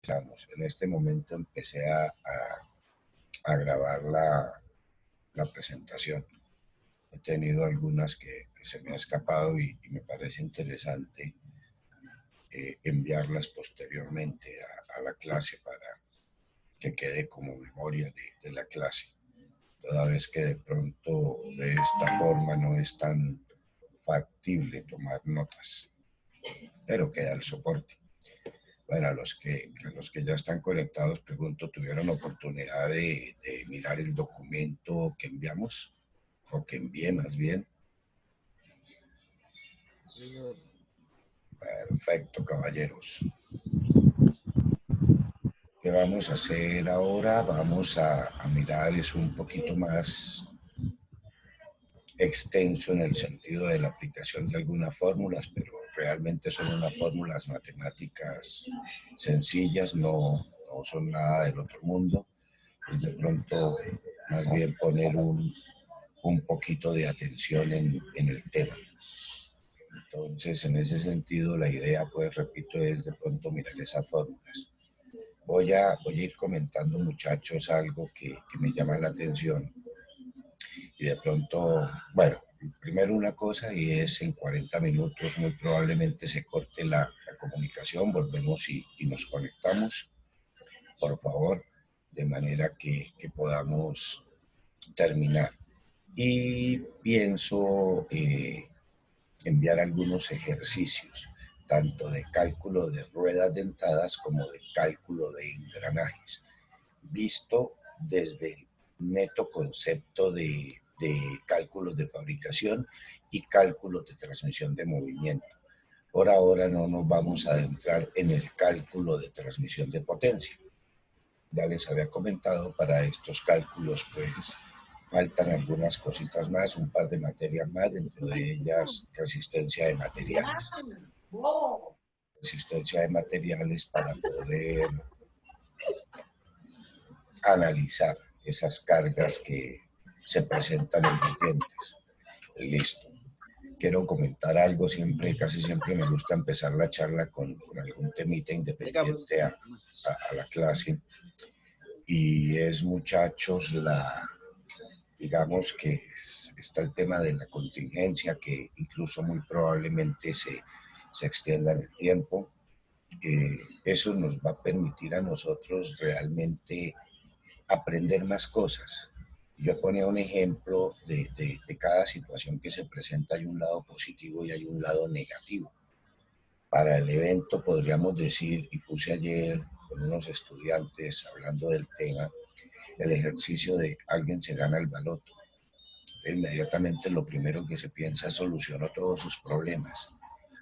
En este momento empecé a grabar la presentación. He tenido algunas que se me ha escapado y me parece interesante enviarlas posteriormente a la clase para que quede como memoria de la clase. Toda vez que de pronto de esta forma no es tan factible tomar notas, pero queda el soporte. Bueno, a los que ya están conectados, pregunto, ¿tuvieron oportunidad de mirar el documento que enviamos? O que envié más bien. Señor, Perfecto, caballeros. ¿Qué vamos a hacer ahora? Vamos a mirar, es un poquito más extenso en el sentido de la aplicación de algunas fórmulas, pero realmente son unas fórmulas matemáticas sencillas, no son nada del otro mundo. Es de pronto más bien poner un poquito de atención en el tema. Entonces, en ese sentido, la idea, pues, repito, es de pronto mirar esas fórmulas. Voy a ir comentando, muchachos, algo que me llama la atención y de pronto, bueno, primero una cosa y es en 40 minutos muy probablemente se corte la comunicación, volvemos y nos conectamos, por favor, de manera que podamos terminar. Y pienso enviar algunos ejercicios, tanto de cálculo de ruedas dentadas como de cálculo de engranajes, visto desde el neto concepto de cálculos de fabricación y cálculos de transmisión de movimiento. Por ahora no nos vamos a adentrar en el cálculo de transmisión de potencia. Ya les había comentado, para estos cálculos pues faltan algunas cositas más, un par de materias más, dentro de ellas resistencia de materiales. Resistencia de materiales para poder analizar esas cargas que se presentan en los dientes. Listo. Quiero comentar algo, casi siempre me gusta empezar la charla con algún temita digamos, independiente a la clase. Y es, muchachos, digamos que está el tema de la contingencia, que incluso muy probablemente se extienda en el tiempo. Eso nos va a permitir a nosotros realmente aprender más cosas. Yo ponía un ejemplo de cada situación que se presenta, hay un lado positivo y hay un lado negativo. Para el evento podríamos decir, y puse ayer con unos estudiantes hablando del tema, el ejercicio de alguien se gana el baloto. Inmediatamente lo primero que se piensa, solucionó todos sus problemas.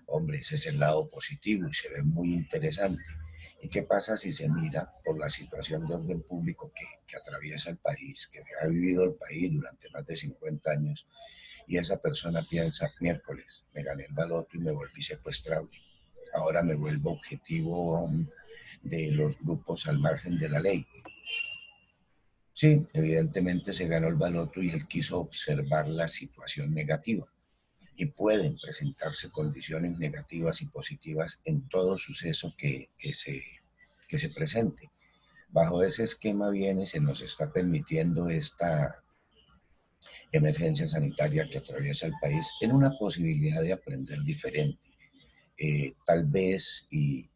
Hombre, ese es el lado positivo y se ve muy interesante. ¿Y qué pasa si se mira por la situación de orden público que atraviesa el país, que ha vivido el país durante más de 50 años, y esa persona piensa, miércoles, me gané el baloto y me volví secuestrable? Ahora me vuelvo objetivo de los grupos al margen de la ley. Sí, evidentemente se ganó el baloto y él quiso observar la situación negativa. Y pueden presentarse condiciones negativas y positivas en todo suceso que se presente. Bajo ese esquema viene, se nos está permitiendo esta emergencia sanitaria que atraviesa el país en una posibilidad de aprender diferente. Tal vez, y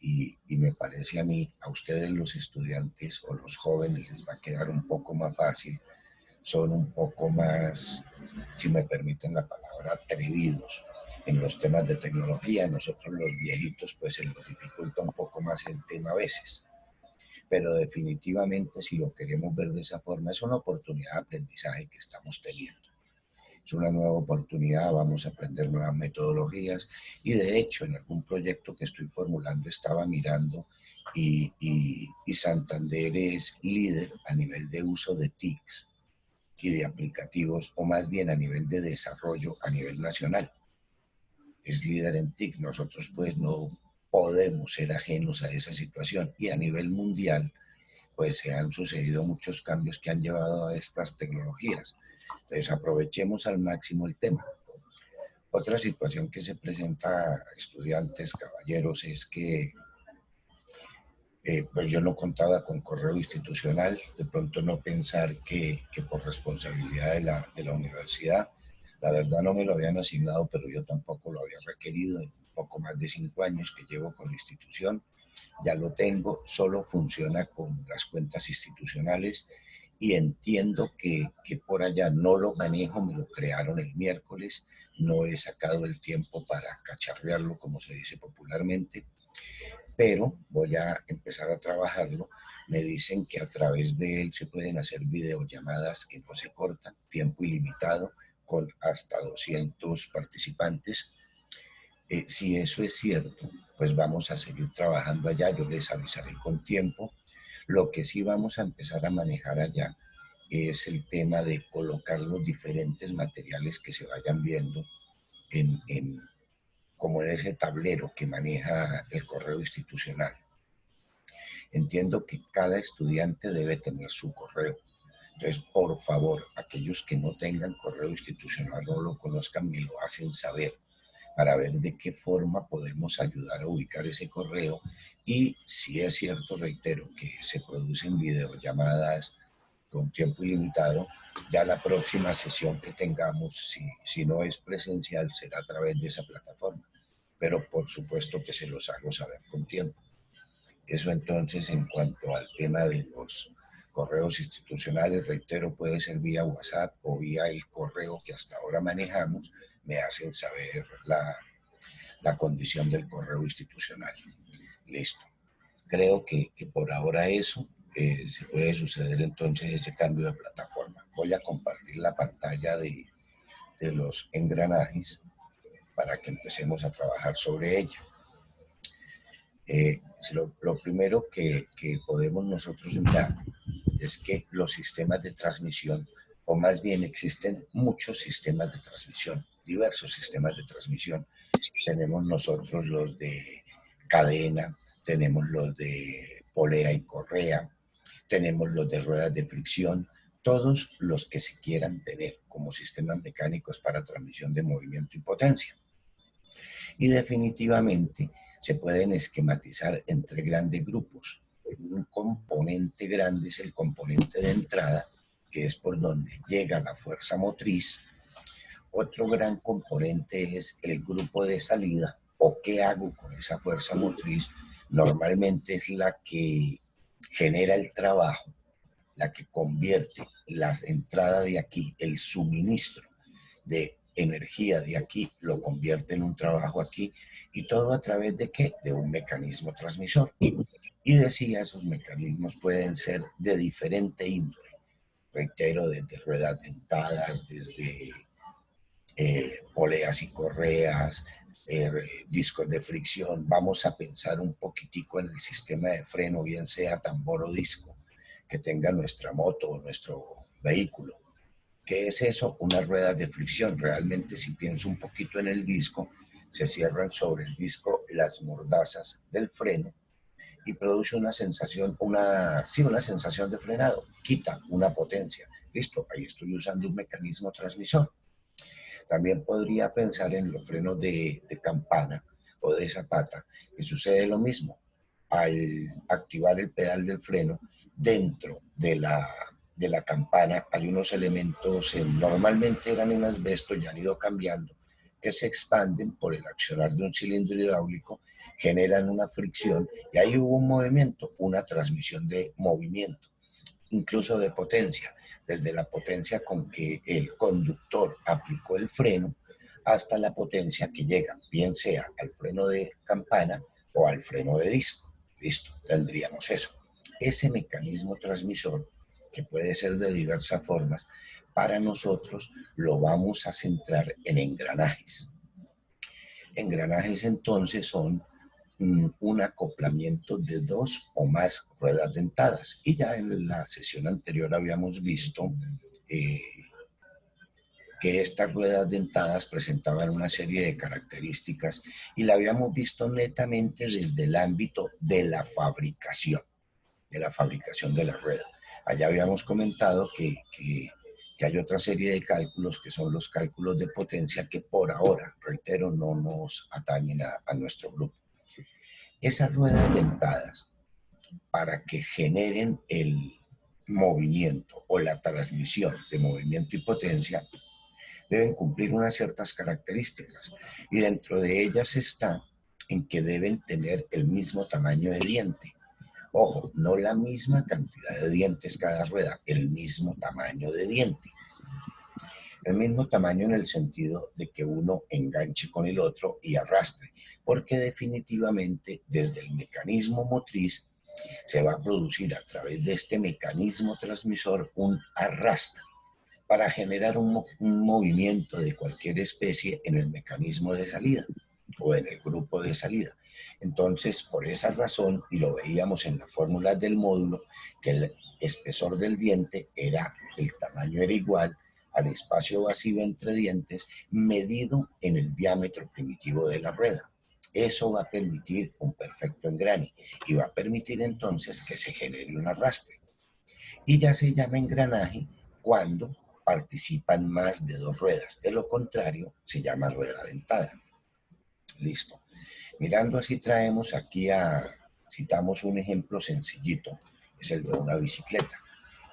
me parece a mí, a ustedes los estudiantes o los jóvenes les va a quedar un poco más fácil, son un poco más, si me permiten la palabra, atrevidos en los temas de tecnología. Nosotros los viejitos pues se nos dificulta un poco más el tema a veces, pero definitivamente, si lo queremos ver de esa forma, es una oportunidad de aprendizaje que estamos teniendo. Es una nueva oportunidad, vamos a aprender nuevas metodologías y de hecho en algún proyecto que estoy formulando estaba mirando y Santander es líder a nivel de uso de TICs y de aplicativos, o más bien a nivel de desarrollo a nivel nacional. Es líder en TIC. Nosotros pues no podemos ser ajenos a esa situación, y a nivel mundial pues se han sucedido muchos cambios que han llevado a estas tecnologías. Entonces aprovechemos al máximo el tema. Otra situación que se presenta a estudiantes, caballeros, es que Pues yo no contaba con correo institucional, de pronto no pensar que por responsabilidad de la universidad, la verdad no me lo habían asignado, pero yo tampoco lo había requerido en poco más de 5 años que llevo con la institución. Ya lo tengo, solo funciona con las cuentas institucionales y entiendo que por allá no lo manejo, me lo crearon el miércoles, no he sacado el tiempo para cacharrearlo, como se dice popularmente, pero voy a empezar a trabajarlo. Me dicen que a través de él se pueden hacer videollamadas que no se cortan, tiempo ilimitado, con hasta 200 participantes. Si eso es cierto, pues vamos a seguir trabajando allá, yo les avisaré con tiempo. Lo que sí vamos a empezar a manejar allá es el tema de colocar los diferentes materiales que se vayan viendo en como en ese tablero que maneja el correo institucional. Entiendo que cada estudiante debe tener su correo. Entonces, por favor, aquellos que no tengan correo institucional o lo conozcan, me lo hacen saber para ver de qué forma podemos ayudar a ubicar ese correo. Y si es cierto, reitero, que se producen videollamadas con tiempo ilimitado, ya la próxima sesión que tengamos, si no es presencial, será a través de esa plataforma. Pero por supuesto que se los hago saber con tiempo. Eso entonces en cuanto al tema de los correos institucionales, reitero, puede ser vía WhatsApp o vía el correo que hasta ahora manejamos, me hacen saber la condición del correo institucional. Listo. Creo que por ahora eso se puede suceder entonces ese cambio de plataforma. Voy a compartir la pantalla de los engranajes para que empecemos a trabajar sobre ella. Lo primero que podemos nosotros mirar es que los sistemas de transmisión, o más bien existen muchos sistemas de transmisión, diversos sistemas de transmisión. Tenemos nosotros los de cadena, tenemos los de polea y correa, tenemos los de ruedas de fricción, todos los que se quieran tener como sistemas mecánicos para transmisión de movimiento y potencia. Y definitivamente se pueden esquematizar entre grandes grupos. Un componente grande es el componente de entrada, que es por donde llega la fuerza motriz. Otro gran componente es el grupo de salida, o qué hago con esa fuerza motriz. Normalmente es la que genera el trabajo, la que convierte las entradas de aquí, el suministro de energía de aquí, lo convierte en un trabajo aquí, y todo a través de qué? De un mecanismo transmisor. Y decía, esos mecanismos pueden ser de diferente índole. Reitero, desde ruedas dentadas, desde poleas y correas, discos de fricción. Vamos a pensar un poquitico en el sistema de freno, bien sea tambor o disco, que tenga nuestra moto o nuestro vehículo. ¿Qué es eso? Unas ruedas de fricción. Realmente, si pienso un poquito en el disco, se cierran sobre el disco las mordazas del freno y produce una sensación, una sensación de frenado. Quita una potencia. Listo, ahí estoy usando un mecanismo transmisor. También podría pensar en los frenos de campana o de zapata, que sucede lo mismo. Al activar el pedal del freno, dentro de la campana hay unos elementos, normalmente eran en asbesto, ya han ido cambiando, que se expanden por el accionar de un cilindro hidráulico, generan una fricción y ahí hubo un movimiento, una transmisión de movimiento, incluso de potencia, desde la potencia con que el conductor aplicó el freno hasta la potencia que llega, bien sea al freno de campana o al freno de disco. Listo, tendríamos eso. Ese mecanismo transmisor, que puede ser de diversas formas, para nosotros lo vamos a centrar en engranajes. Engranajes entonces son un acoplamiento de dos o más ruedas dentadas. Y ya en la sesión anterior habíamos visto eh, que estas ruedas dentadas presentaban una serie de características y la habíamos visto netamente desde el ámbito de la fabricación de la rueda. Allá habíamos comentado que hay otra serie de cálculos que son los cálculos de potencia que por ahora, reitero, no nos atañen a nuestro grupo. Esas ruedas dentadas para que generen el movimiento o la transmisión de movimiento y potencia, deben cumplir unas ciertas características, y dentro de ellas está en que deben tener el mismo tamaño de diente. Ojo, no la misma cantidad de dientes cada rueda, el mismo tamaño de diente. El mismo tamaño en el sentido de que uno enganche con el otro y arrastre, porque definitivamente desde el mecanismo motriz se va a producir a través de este mecanismo transmisor un arrastre para generar un movimiento de cualquier especie en el mecanismo de salida o en el grupo de salida. Entonces, por esa razón, y lo veíamos en la fórmula del módulo, que el espesor del diente era, el tamaño era igual al espacio vacío entre dientes medido en el diámetro primitivo de la rueda. Eso va a permitir un perfecto engrane y va a permitir entonces que se genere un arrastre. Y ya se llama engranaje cuando participan más de dos ruedas. De lo contrario, se llama rueda dentada. Listo. Mirando así traemos aquí citamos un ejemplo sencillito, es el de una bicicleta.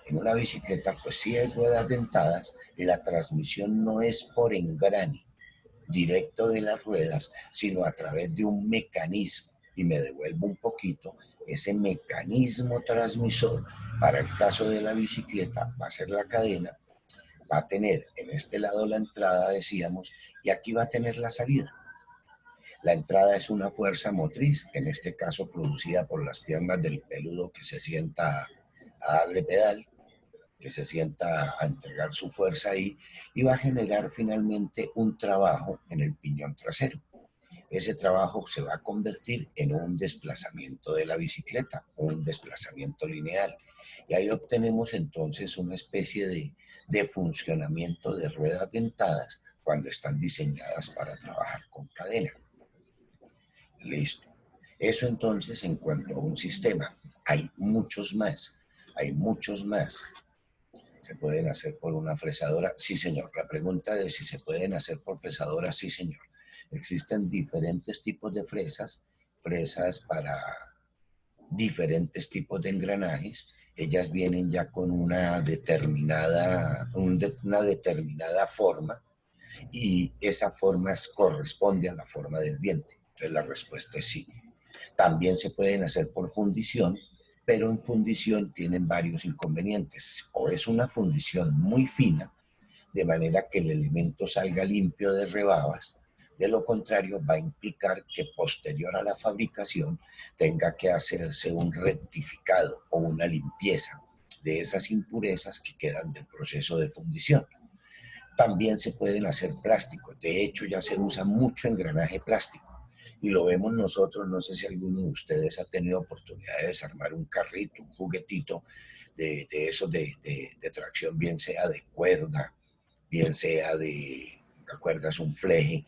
En una bicicleta, pues sí hay ruedas dentadas y la transmisión no es por engrane directo de las ruedas, sino a través de un mecanismo. Y me devuelvo un poquito, ese mecanismo transmisor, para el caso de la bicicleta, va a ser la cadena, va a tener en este lado la entrada, decíamos, y aquí va a tener la salida. La entrada es una fuerza motriz, en este caso producida por las piernas del peludo que se sienta a darle pedal, que se sienta a entregar su fuerza ahí, y va a generar finalmente un trabajo en el piñón trasero. Ese trabajo se va a convertir en un desplazamiento de la bicicleta, un desplazamiento lineal. Y ahí obtenemos entonces una especie de funcionamiento de ruedas dentadas cuando están diseñadas para trabajar con cadena. Listo. Eso entonces en cuanto a un sistema. Hay muchos más, hay muchos más. ¿Se pueden hacer por una fresadora? Sí, señor. La pregunta de si se pueden hacer por fresadora, sí, señor. Existen diferentes tipos de fresas, fresas para diferentes tipos de engranajes. Ellas vienen ya con una determinada forma, y esa forma corresponde a la forma del diente. Entonces la respuesta es sí. También se pueden hacer por fundición, pero en fundición tienen varios inconvenientes. O es una fundición muy fina, de manera que el elemento salga limpio de rebabas. De lo contrario, va a implicar que posterior a la fabricación tenga que hacerse un rectificado o una limpieza de esas impurezas que quedan del proceso de fundición. También se pueden hacer plásticos. De hecho, ya se usa mucho engranaje plástico. Y lo vemos nosotros, no sé si alguno de ustedes ha tenido oportunidad de desarmar un carrito, un juguetito de esos de tracción, bien sea de cuerda, bien sea de, ¿recuerdas? Un fleje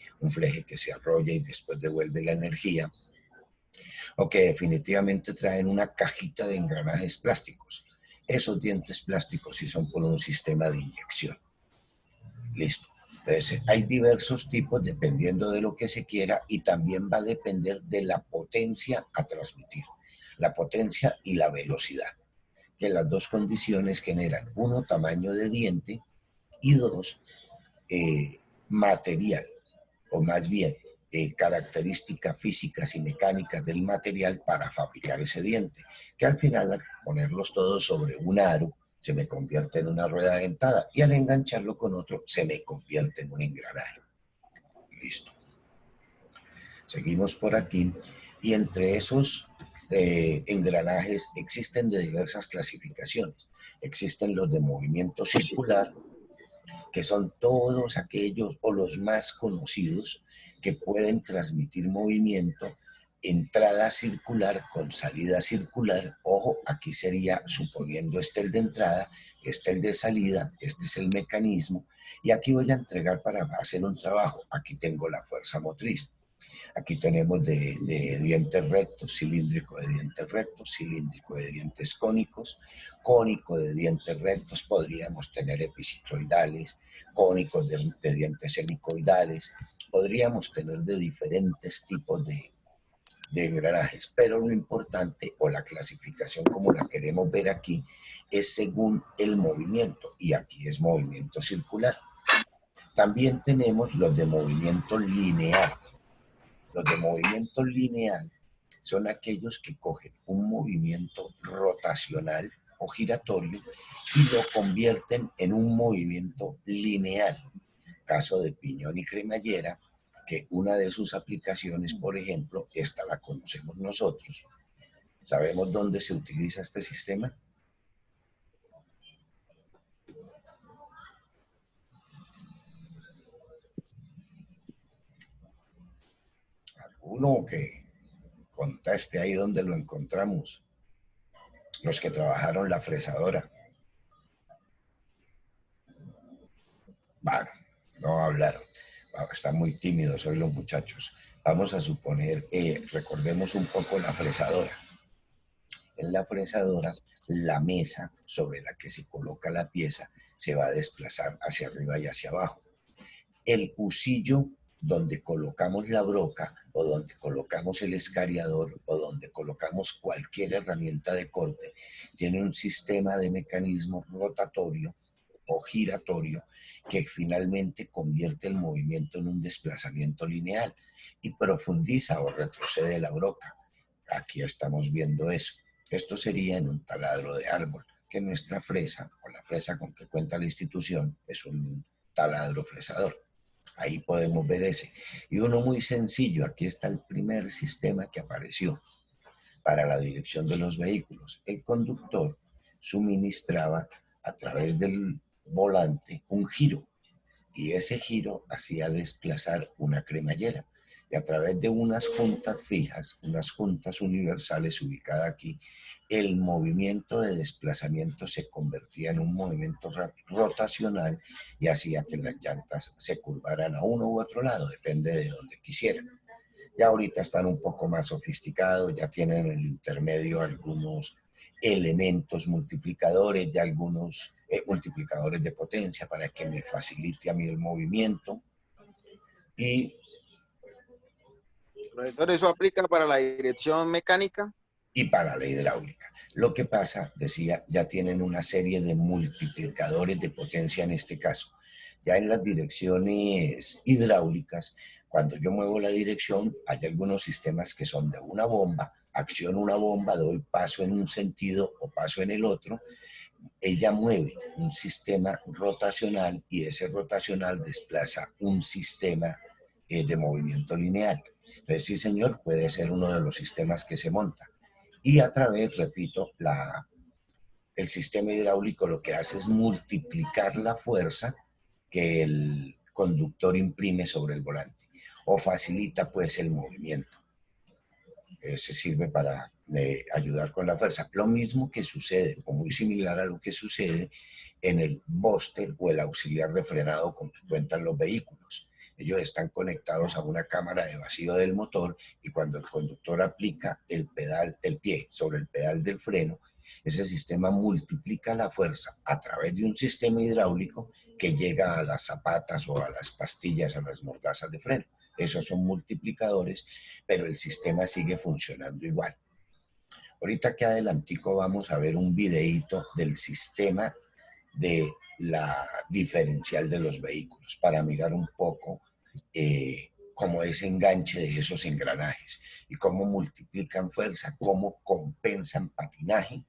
que se arrolla y después devuelve la energía, o que definitivamente traen una cajita de engranajes plásticos. Esos dientes plásticos sí son por un sistema de inyección. Listo. Entonces, hay diversos tipos dependiendo de lo que se quiera, y también va a depender de la potencia a transmitir, la potencia y la velocidad, que las dos condiciones generan, uno, tamaño de diente, y dos, material, o más bien características físicas y mecánicas del material para fabricar ese diente, que al final, al ponerlos todos sobre un aro, se me convierte en una rueda dentada, y al engancharlo con otro se me convierte en un engranaje. Listo. Seguimos por aquí, y entre esos engranajes existen de diversas clasificaciones. Existen los de movimiento circular, que son todos aquellos o los más conocidos que pueden transmitir movimiento, entrada circular con salida circular. Ojo, aquí sería suponiendo este el de entrada, este el de salida, este es el mecanismo, y aquí voy a entregar para hacer un trabajo. Aquí tengo la fuerza motriz. Aquí tenemos de dientes rectos, cilíndrico de dientes rectos, cilíndrico de dientes cónicos, cónico de dientes rectos, podríamos tener episicloidales, cónicos de dientes helicoidales, podríamos tener de diferentes tipos de engranajes, pero lo importante o la clasificación como la queremos ver aquí es según el movimiento, y aquí es movimiento circular. También tenemos los de movimiento lineal. Los de movimiento lineal son aquellos que cogen un movimiento rotacional o giratorio y lo convierten en un movimiento lineal. Caso de piñón y cremallera, que una de sus aplicaciones, por ejemplo, esta la conocemos nosotros. ¿Sabemos dónde se utiliza este sistema? ¿Alguno que conteste ahí dónde lo encontramos? Los que trabajaron la fresadora. Bueno, no hablaron. Están muy tímidos hoy los muchachos. Vamos a suponer, recordemos un poco la fresadora. En la fresadora, la mesa sobre la que se coloca la pieza se va a desplazar hacia arriba y hacia abajo. El husillo donde colocamos la broca o donde colocamos el escariador o donde colocamos cualquier herramienta de corte tiene un sistema de mecanismo rotatorio o giratorio que finalmente convierte el movimiento en un desplazamiento lineal y profundiza o retrocede la broca. Aquí estamos viendo eso. Esto sería en un taladro de árbol, que nuestra fresa, o la fresa con que cuenta la institución, es un taladro fresador. Ahí podemos ver ese. Y uno muy sencillo, aquí está el primer sistema que apareció para la dirección de los vehículos. El conductor suministraba a través del volante un giro y ese giro hacía desplazar una cremallera. Y a través de unas juntas fijas, unas juntas universales ubicadas aquí, el movimiento de desplazamiento se convertía en un movimiento rotacional y hacía que las llantas se curvaran a uno u otro lado, depende de donde quisieran. Ya ahorita están un poco más sofisticados, ya tienen en el intermedio algunos elementos multiplicadores, ya algunos multiplicadores de potencia para que me facilite a mí el movimiento. Y Profesor, ¿eso aplica para la dirección mecánica? y para la hidráulica. Lo que pasa, decía, ya tienen una serie de multiplicadores de potencia en este caso. Ya en las direcciones hidráulicas, cuando yo muevo la dirección, hay algunos sistemas que son de una bomba, acciono una bomba, doy paso en un sentido o paso en el otro, ella mueve un sistema rotacional y ese rotacional desplaza un sistema de movimiento lineal. Entonces, sí, señor, puede ser uno de los sistemas que se monta. Y a través, repito, el sistema hidráulico lo que hace es multiplicar la fuerza que el conductor imprime sobre el volante o facilita pues el movimiento. Se sirve para ayudar con la fuerza. Lo mismo que sucede, o muy similar a lo que sucede en el búster o el auxiliar de frenado con que cuentan los vehículos. Ellos están conectados a una cámara de vacío del motor y cuando el conductor aplica el pie sobre el pedal del freno, ese sistema multiplica la fuerza a través de un sistema hidráulico que llega a las zapatas o a las pastillas, a las mordazas de freno. Esos son multiplicadores, pero el sistema sigue funcionando igual. Ahorita que adelantico vamos a ver un videíto del sistema de la diferencial de los vehículos para mirar un poco cómo es enganche de esos engranajes y cómo multiplican fuerza, cómo compensan patinaje.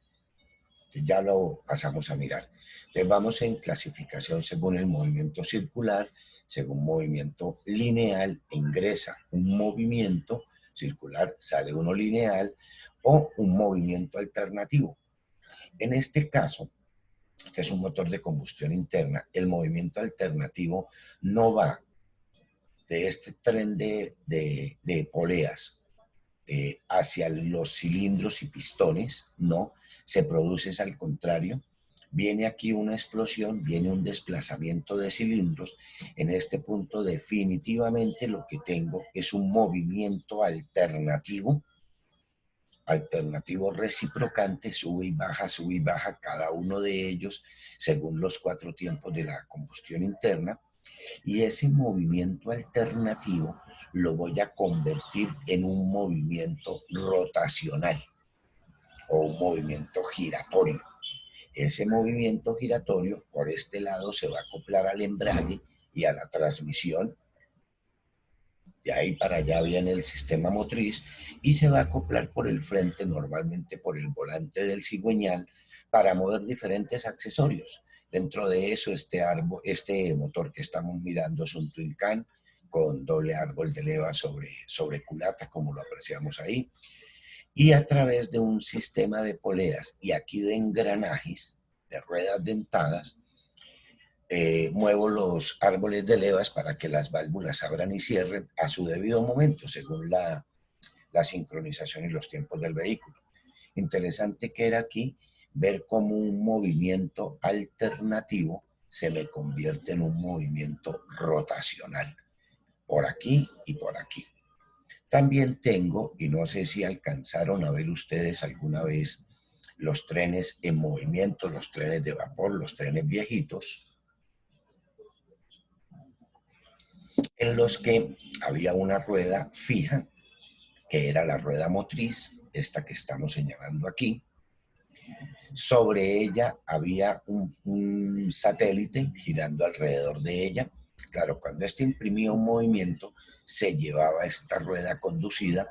Ya lo pasamos a mirar. Entonces vamos en clasificación según el movimiento circular, según movimiento lineal, ingresa un movimiento circular, sale uno lineal o un movimiento alternativo. En este caso, este es un motor de combustión interna, el movimiento alternativo no va de este tren de poleas hacia los cilindros y pistones, no, se produce es al contrario. Viene aquí una explosión, viene un desplazamiento de cilindros. En este punto definitivamente lo que tengo es un movimiento alternativo reciprocante, sube y baja cada uno de ellos según los 4 tiempos de la combustión interna. Y ese movimiento alternativo lo voy a convertir en un movimiento rotacional o un movimiento giratorio. Ese movimiento giratorio por este lado se va a acoplar al embrague y a la transmisión. De ahí para allá viene el sistema motriz y se va a acoplar por el frente, normalmente por el volante del cigüeñal, para mover diferentes accesorios. Dentro de eso, este motor que estamos mirando es un Twin Can con doble árbol de leva sobre culata, como lo apreciamos ahí, y a través de un sistema de poleas y aquí de engranajes, de ruedas dentadas, muevo los árboles de levas para que las válvulas abran y cierren a su debido momento, según la sincronización y los tiempos del vehículo. Interesante que era aquí ver cómo un movimiento alternativo se me convierte en un movimiento rotacional, por aquí y por aquí. También tengo, y no sé si alcanzaron a ver ustedes alguna vez, los trenes en movimiento, los trenes de vapor, los trenes viejitos, en los que había una rueda fija, que era la rueda motriz, esta que estamos señalando aquí. Sobre ella había un satélite girando alrededor de ella. Claro, cuando este imprimía un movimiento, se llevaba esta rueda conducida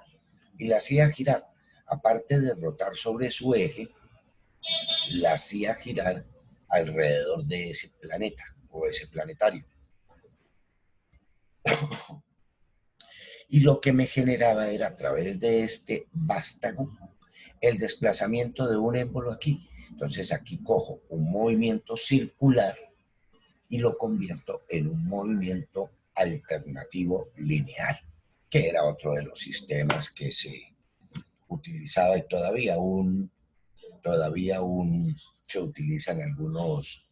y la hacía girar. Aparte de rotar sobre su eje, la hacía girar alrededor de ese planeta o ese planetario. Y lo que me generaba era a través de este vástago el desplazamiento de un émbolo aquí. Entonces aquí cojo un movimiento circular y lo convierto en un movimiento alternativo lineal, que era otro de los sistemas que se utilizaba y todavía se utilizan algunos,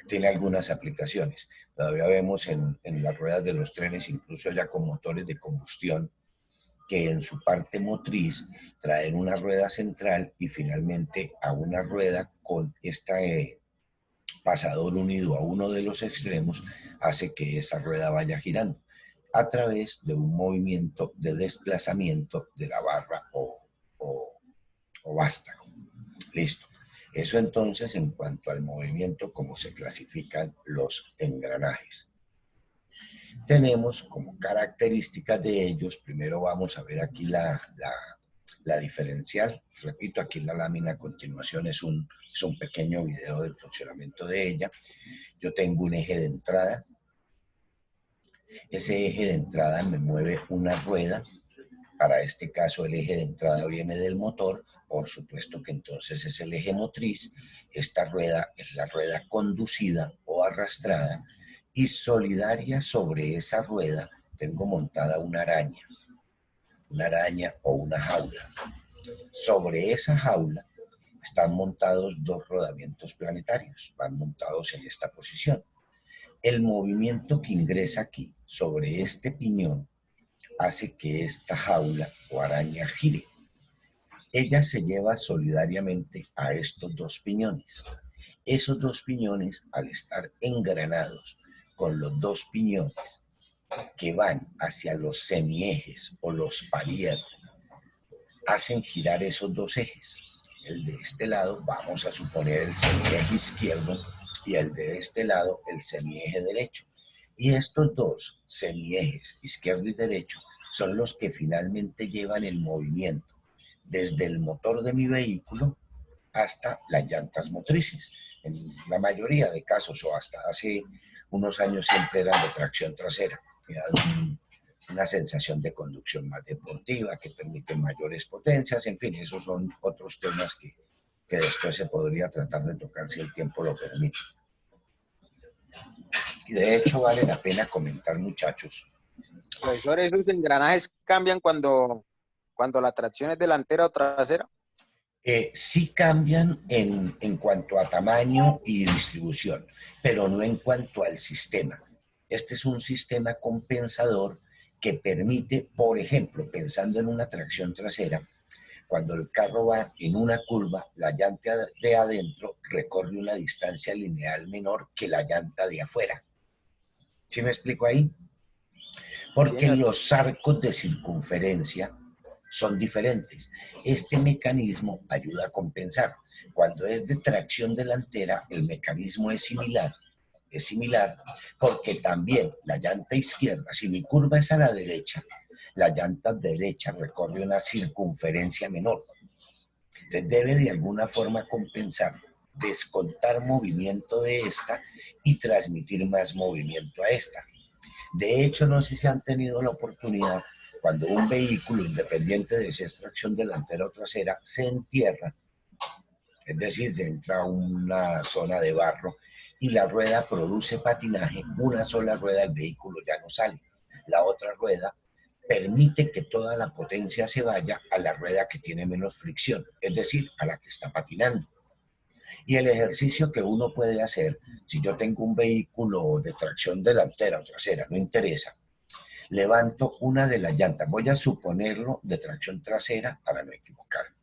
tiene algunas aplicaciones. Todavía vemos en las ruedas de los trenes, incluso ya con motores de combustión, que en su parte motriz traen una rueda central y finalmente a una rueda con este pasador unido a uno de los extremos hace que esa rueda vaya girando a través de un movimiento de desplazamiento de la barra o vástago. Listo. Eso entonces en cuanto al movimiento, como se clasifican los engranajes. Tenemos como características de ellos, primero vamos a ver aquí la diferencial. Repito, aquí en la lámina a continuación es un pequeño video del funcionamiento de ella. Yo tengo un eje de entrada. Ese eje de entrada me mueve una rueda. Para este caso el eje de entrada viene del motor, por supuesto que entonces es el eje motriz. Esta rueda es la rueda conducida o arrastrada y solidaria sobre esa rueda tengo montada una araña o una jaula. Sobre esa jaula están montados dos rodamientos planetarios, van montados en esta posición. El movimiento que ingresa aquí sobre este piñón hace que esta jaula o araña gire. Ella se lleva solidariamente a estos dos piñones. Esos dos piñones, al estar engranados con los dos piñones que van hacia los semiejes o los paliers, hacen girar esos dos ejes. El de este lado, vamos a suponer el semieje izquierdo, y el de este lado, el semieje derecho. Y estos dos semiejes, izquierdo y derecho, son los que finalmente llevan el movimiento desde el motor de mi vehículo hasta las llantas motrices. En la mayoría de casos, o hasta hace unos años, siempre eran de tracción trasera. Una sensación de conducción más deportiva, que permite mayores potencias, en fin, esos son otros temas que después se podría tratar de tocar si el tiempo lo permite. Y de hecho vale la pena comentar, muchachos. Profesor, ¿esos engranajes cambian cuando la tracción es delantera o trasera? Sí cambian en cuanto a tamaño y distribución, pero no en cuanto al sistema. Este es un sistema compensador que permite, por ejemplo, pensando en una tracción trasera, cuando el carro va en una curva, la llanta de adentro recorre una distancia lineal menor que la llanta de afuera. ¿Sí me explico ahí? Sí, porque señor. los arcos de circunferencia son diferentes. Este mecanismo ayuda a compensar. Cuando es de tracción delantera, el mecanismo es similar porque también la llanta izquierda, si mi curva es a la derecha, la llanta derecha recorre una circunferencia menor. Entonces debe de alguna forma compensar, descontar movimiento de esta y transmitir más movimiento a esta. De hecho, no sé si han tenido la oportunidad, cuando un vehículo, independiente de si es tracción delantera o trasera, se entierra, es decir, se entra a una zona de barro y la rueda produce patinaje, una sola rueda del vehículo ya no sale. La otra rueda permite que toda la potencia se vaya a la rueda que tiene menos fricción, es decir, a la que está patinando. Y el ejercicio que uno puede hacer, si yo tengo un vehículo de tracción delantera o trasera, no interesa, levanto una de las llantas, voy a suponerlo de tracción trasera para no equivocarme.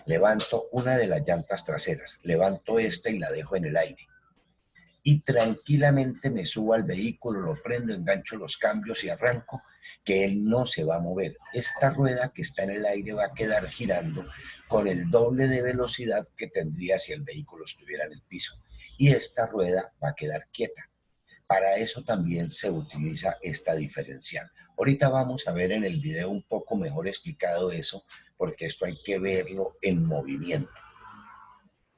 Levanto una de las llantas traseras, levanto esta y la dejo en el aire. Y tranquilamente me subo al vehículo, lo prendo, engancho los cambios y arranco, que él no se va a mover. Esta rueda que está en el aire va a quedar girando con el doble de velocidad que tendría si el vehículo estuviera en el piso. Y esta rueda va a quedar quieta. Para eso también se utiliza esta diferencial. Ahorita vamos a ver en el video un poco mejor explicado eso, porque esto hay que verlo en movimiento.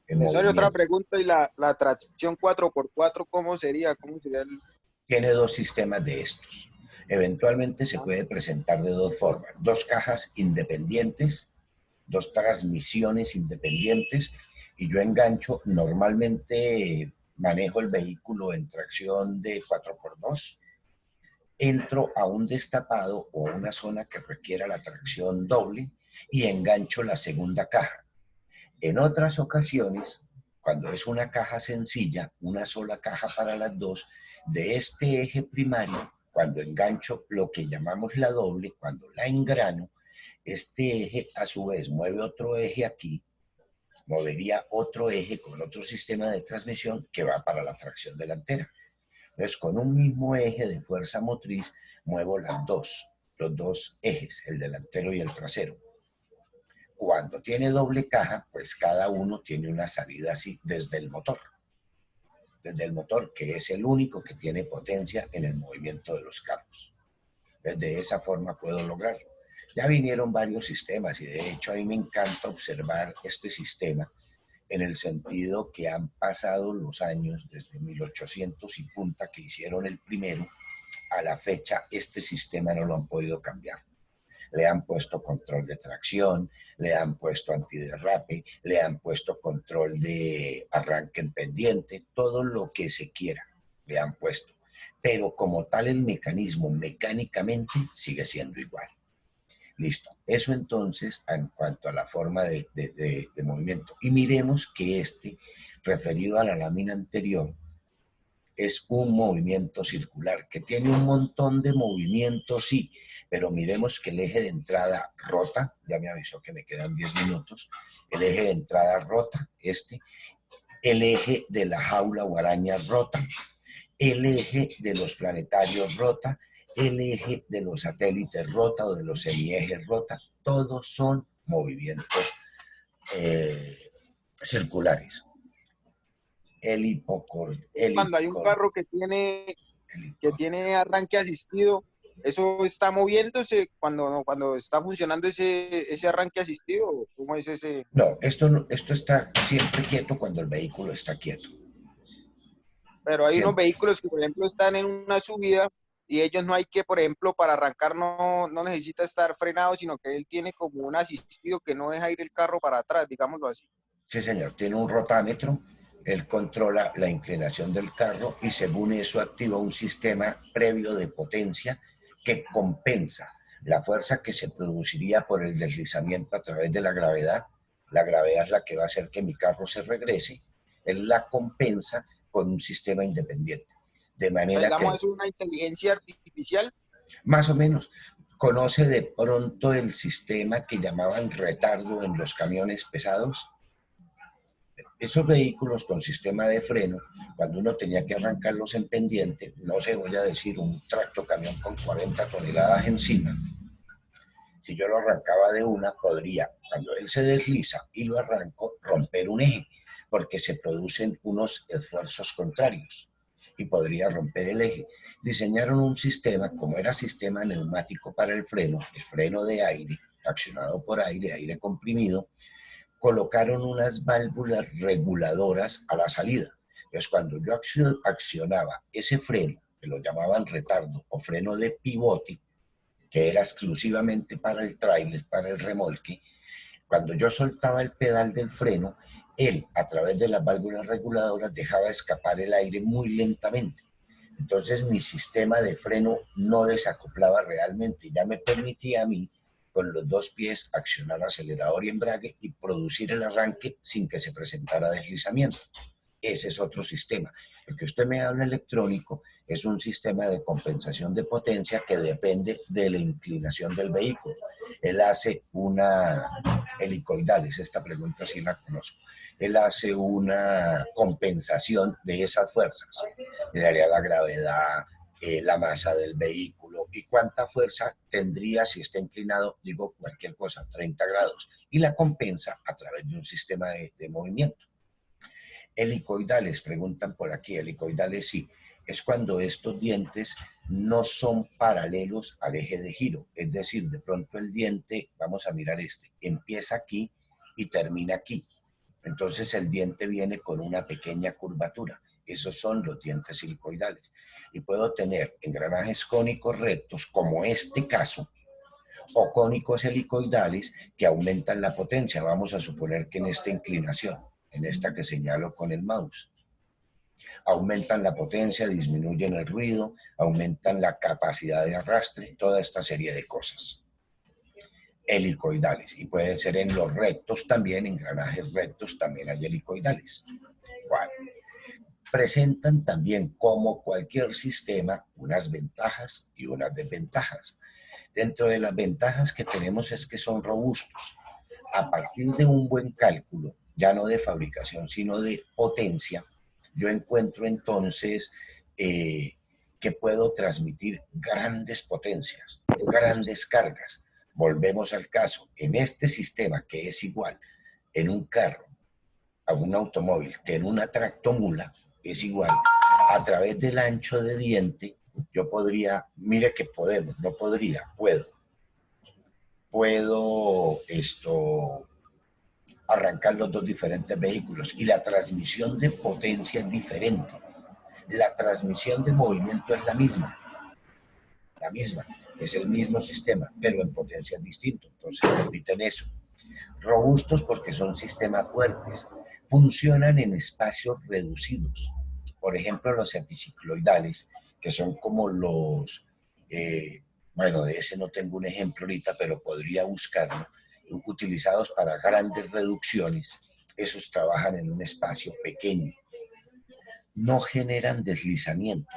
En Profesor, y otra movimiento. pregunta, ¿y la tracción 4x4 cómo sería? ¿Cómo sería el... Tiene dos sistemas de estos. Eventualmente se puede presentar de dos formas. Dos cajas independientes, dos transmisiones independientes, y yo engancho, normalmente manejo el vehículo en tracción de 4x2, entro a un destapado o a una zona que requiera la tracción doble y engancho la segunda caja. En otras ocasiones, cuando es una caja sencilla, una sola caja para las dos, de este eje primario, cuando engancho lo que llamamos la doble, cuando la engrano, este eje a su vez mueve otro eje aquí, movería otro eje con otro sistema de transmisión que va para la tracción delantera. Entonces, con un mismo eje de fuerza motriz, muevo los dos ejes, el delantero y el trasero. Cuando tiene doble caja, pues cada uno tiene una salida así desde el motor, que es el único que tiene potencia en el movimiento de los carros. De esa forma puedo lograrlo. Ya vinieron varios sistemas y de hecho a mí me encanta observar este sistema en el sentido que han pasado los años desde 1800 y punta que hicieron el primero a la fecha, este sistema no lo han podido cambiar. Le han puesto control de tracción, le han puesto antiderrape, le han puesto control de arranque en pendiente, todo lo que se quiera le han puesto. Pero como tal el mecanismo mecánicamente sigue siendo igual. Listo. Eso entonces en cuanto a la forma de movimiento. Y miremos que este, referido a la lámina anterior, es un movimiento circular, que tiene un montón de movimientos, sí, pero miremos que el eje de entrada rota, ya me avisó que me quedan 10 minutos, el eje de entrada rota, el eje de la jaula o araña rota, el eje de los planetarios rota, el eje de los satélites rota o de los semiejes rota, todos son movimientos eh, circulares. Cuando hay un carro que tiene arranque asistido, ¿eso está moviéndose cuando, no, cuando está funcionando ese arranque asistido? ¿Cómo es ese? No, esto está siempre quieto cuando el vehículo está quieto. Pero hay unos Siempre. vehículos que, por ejemplo, están en una subida y ellos no hay que, por ejemplo, para arrancar no necesita estar frenado, sino que él tiene como un asistido que no deja ir el carro para atrás, digámoslo así. Sí, señor. Tiene un rotámetro. Él controla la inclinación del carro y según eso activa un sistema previo de potencia que compensa la fuerza que se produciría por el deslizamiento a través de la gravedad. La gravedad es la que va a hacer que mi carro se regrese. Él la compensa con un sistema independiente. De manera Digamos, que, es una inteligencia artificial. más o menos, conoce de pronto el sistema que llamaban retardo en los camiones pesados. Esos vehículos con sistema de freno, cuando uno tenía que arrancarlos en pendiente, no sé, voy a decir un tractocamión con 40 toneladas encima, si yo lo arrancaba de una, podría, cuando él se desliza y lo arranco, romper un eje, porque se producen unos esfuerzos contrarios y podría romper el eje. Diseñaron un sistema, como era sistema neumático para el freno de aire, accionado por aire, aire comprimido, colocaron unas válvulas reguladoras a la salida. Entonces, cuando yo accionaba ese freno, que lo llamaban retardo o freno de pivote, que era exclusivamente para el tráiler, para el remolque, cuando yo soltaba el pedal del freno, él, a través de las válvulas reguladoras, dejaba escapar el aire muy lentamente. Entonces mi sistema de freno no desacoplaba realmente y ya me permitía a mí, con los dos pies, accionar acelerador y embrague y producir el arranque sin que se presentara deslizamiento. Ese es otro sistema. El que usted me habla electrónico es un sistema de compensación de potencia que depende de la inclinación del vehículo. Él hace una helicoidales, esta pregunta sí la conozco. Él hace una compensación de esas fuerzas. Le daría la gravedad, la masa del vehículo y cuánta fuerza tendría si está inclinado, digo cualquier cosa, 30 grados. Y la compensa a través de un sistema de movimiento. Helicoidales, preguntan por aquí, helicoidales sí, es cuando estos dientes no son paralelos al eje de giro, es decir, de pronto el diente, vamos a mirar empieza aquí y termina aquí, entonces el diente viene con una pequeña curvatura, esos son los dientes helicoidales, y puedo tener engranajes cónicos rectos, como este caso, o cónicos helicoidales que aumentan la potencia, vamos a suponer que en esta inclinación, en esta que señalo con el mouse. Aumentan la potencia, disminuyen el ruido, aumentan la capacidad de arrastre, toda esta serie de cosas. Helicoidales, y pueden ser en los rectos también, engranajes rectos también hay helicoidales. Bueno, presentan también, como cualquier sistema, unas ventajas y unas desventajas. Dentro de las ventajas que tenemos es que son robustos. A partir de un buen cálculo, ya no de fabricación, sino de potencia, yo encuentro entonces que puedo transmitir grandes potencias, grandes cargas. Volvemos al caso, en este sistema que es igual en un carro, a un automóvil, que en una tractomula, es igual, a través del ancho de diente, yo podría, mire que podemos, no podría, puedo arrancar los dos diferentes vehículos y la transmisión de potencia es diferente. La transmisión de movimiento es la misma, es el mismo sistema, pero en potencia es distinto. Entonces permiten eso. Robustos porque son sistemas fuertes, funcionan en espacios reducidos. Por ejemplo, los epicicloidales, que son como los, bueno, de ese no tengo un ejemplo ahorita, pero podría buscarlo, utilizados para grandes reducciones, esos trabajan en un espacio pequeño. No generan deslizamiento,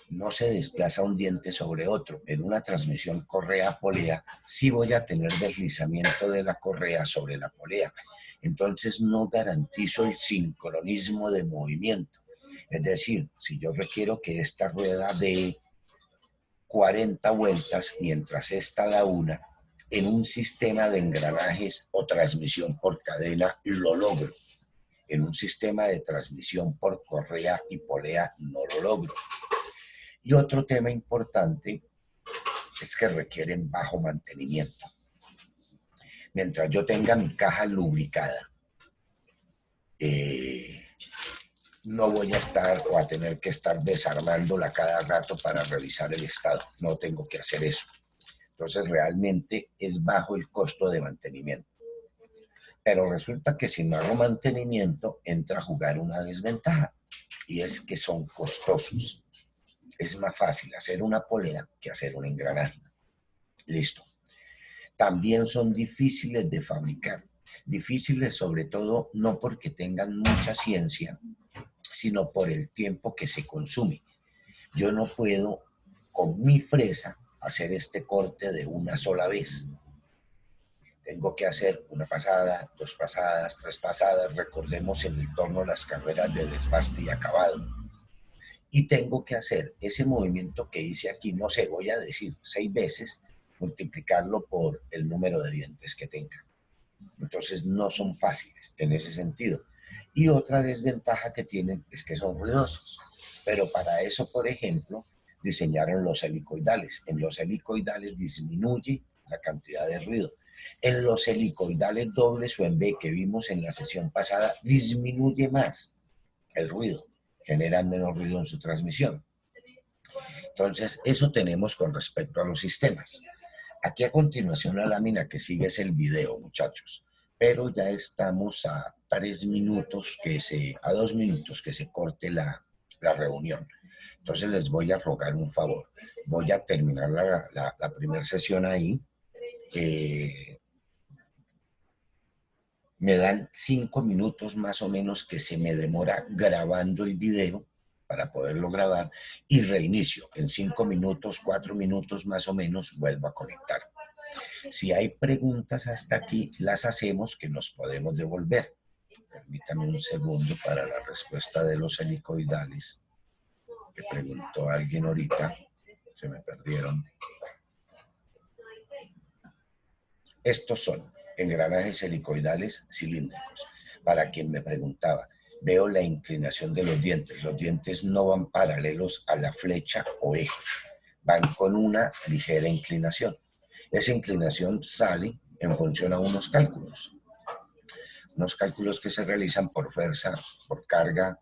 no se desplaza un diente sobre otro. En una transmisión correa-polea sí voy a tener deslizamiento de la correa sobre la polea. Entonces no garantizo el sincronismo de movimiento. Es decir, si yo requiero que esta rueda dé 40 vueltas mientras esta da una, en un sistema de engranajes o transmisión por cadena lo logro. En un sistema de transmisión por correa y polea no lo logro. Y otro tema importante es que requieren bajo mantenimiento. Mientras yo tenga mi caja lubricada, no voy a estar o a tener que estar desarmándola cada rato para revisar el estado. No tengo que hacer eso. Entonces realmente es bajo el costo de mantenimiento. Pero resulta que si no hago mantenimiento, entra a jugar una desventaja. Y es que son costosos. Es más fácil hacer una polea que hacer un engranaje. Listo. También son difíciles de fabricar. Difíciles sobre todo no porque tengan mucha ciencia, sino por el tiempo que se consume. Yo no puedo con mi fresa hacer este corte de una sola vez. Tengo que hacer una pasada, dos pasadas, tres pasadas, recordemos en el torno las carreras de desbaste y acabado. Y tengo que hacer ese movimiento que hice aquí, no sé, voy a decir 6 veces, multiplicarlo por el número de dientes que tenga. Entonces no son fáciles en ese sentido. Y otra desventaja que tienen es que son ruidosos. Pero para eso, por ejemplo, diseñaron los helicoidales. En los helicoidales disminuye la cantidad de ruido. En los helicoidales dobles o en B que vimos en la sesión pasada, disminuye más el ruido, generan menos ruido en su transmisión. Entonces, eso tenemos con respecto a los sistemas. Aquí a continuación la lámina que sigue es el video, muchachos. Pero ya estamos a 2 minutos que se corte la reunión. Entonces les voy a rogar un favor. Voy a terminar la primera sesión ahí. Me dan 5 minutos más o menos que se me demora grabando el video para poderlo grabar y reinicio. En 5 minutos, 4 minutos más o menos vuelvo a conectar. Si hay preguntas hasta aquí, las hacemos que nos podemos devolver. Permítame un segundo para la respuesta de los helicoidales que preguntó alguien ahorita. Se me perdieron. Estos son engranajes helicoidales cilíndricos. Para quien me preguntaba, veo la inclinación de los dientes. Los dientes no van paralelos a la flecha o eje, van con una ligera inclinación. Esa inclinación sale en función a unos cálculos que se realizan por fuerza, por carga,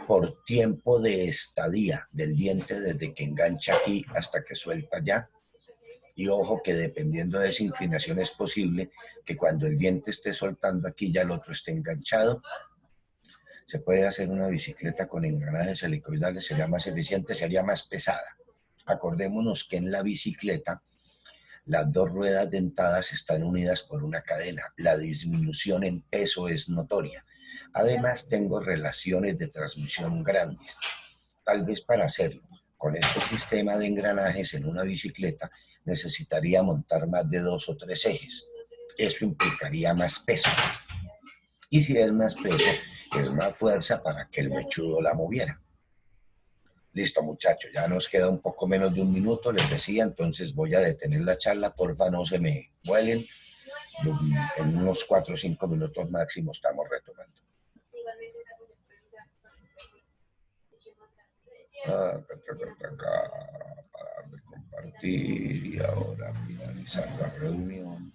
por tiempo de estadía del diente desde que engancha aquí hasta que suelta allá. Y ojo que dependiendo de esa inclinación es posible que cuando el diente esté soltando aquí ya el otro esté enganchado. Se puede hacer una bicicleta con engranajes helicoidales, sería más eficiente, sería más pesada. Acordémonos que en la bicicleta las dos ruedas dentadas están unidas por una cadena. La disminución en peso es notoria. Además, tengo relaciones de transmisión grandes. Tal vez para hacerlo con este sistema de engranajes en una bicicleta necesitaría montar más de 2 o 3 ejes. Eso implicaría más peso. Y si es más peso, es más fuerza para que el mechudo la moviera. Listo, muchachos, ya nos queda un poco menos de 1 minuto, les decía, entonces voy a detener la charla, porfa, no se me vuelen. En unos 4 o 5 minutos máximo estamos retomando. Parar de compartir y ahora finalizar la reunión.